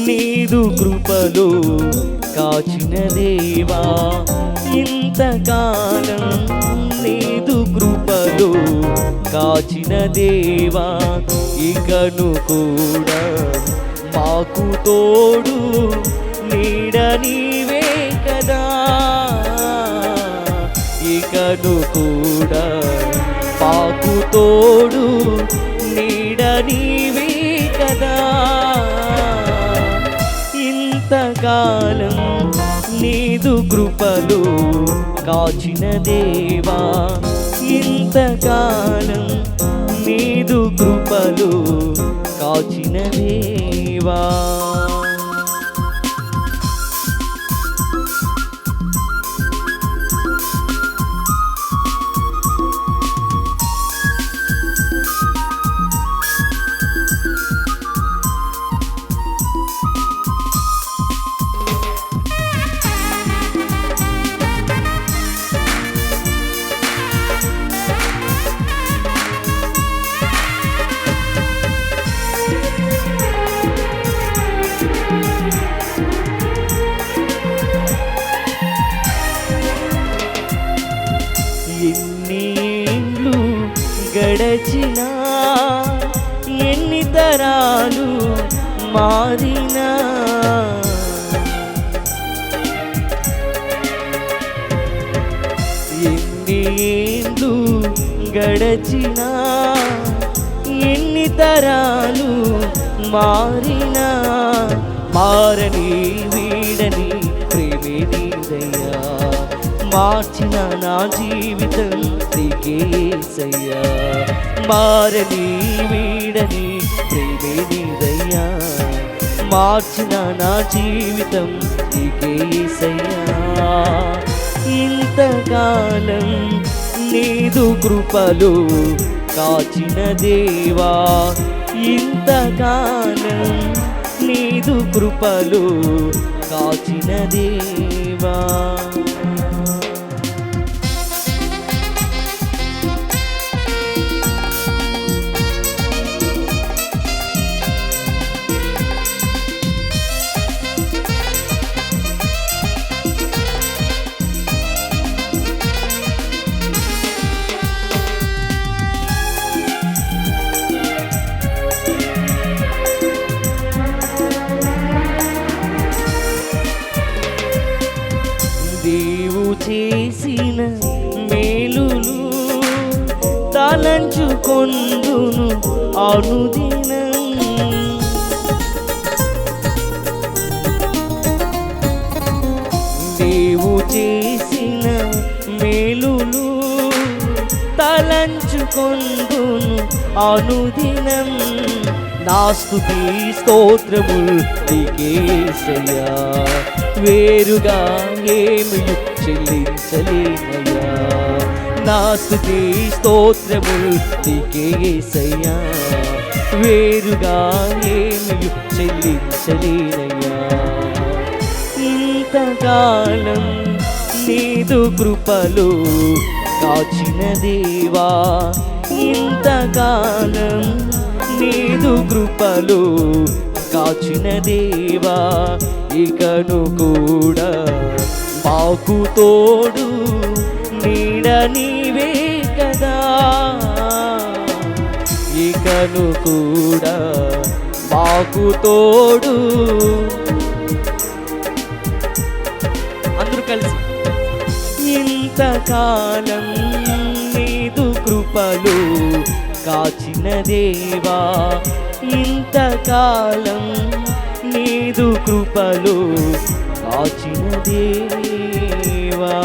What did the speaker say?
నీదు కృపలో కాచిన దేవా, ఇంతకాలం నీదు కృపలో కాచిన దేవా, ఇకను కూడా మాకు తోడు నీడ నీవే కదా, ఇకను కూడా మాకు తోడు నీడ నీవే కదా. ఇంతకాలం నీదు కృపలో కాచిన దేవా, ఇంతకాలం నీదు కృపలో కాచిన దేవా. ఎన్నేళ్ళు గడచినా, ఎన్ని తరాలు మారినా, ఎన్నేళ్ళు గడచినా, ఎన్ని తరాలు మారినా, మారని వీడని ప్రేమే నీదయ్యా, మార్చిన నా జీవితం నీకేసయ్యా, మారని వీడని ప్రేమే నీదయ్యా, మార్చిన నా జీవితం నీకేసయ్యా. ఇంతకాలం నీదు కృపలో కాచిన దేవా, ఇంతకాలం నీదు కృపలో కాచిన దేవా. నీవు చేసిన మేలులు తలంచుకొందును అనుదినం, నీవు చేసిన మేలులు తలంచుకొందును అనుదినం, నా స్తుతి స్తోత్రములు నీకేసయ్యా, వేరుగా ఏమి చెల్లించలేనయ్యా, నా స్తుతి స్తోత్రములు నీకేసయ్యా, వేరుగా ఏమి చెల్లించలేనయ్యా. ఇంతకాలం నీదు కృపలో కాచిన దేవా, ఇంతకాలం నీదు కృపలో కాచిన దేవా, ఇకను కూడా మాకు తోడు నీడ నీవే కదా, ఇకను కూడా మాకు తోడు. అందరూ కలిసి ఇంతకాలం నీదు కృపలో కాచిన దేవా, ఇంతకాలం నీదు కృపలో కాచిన దేవా.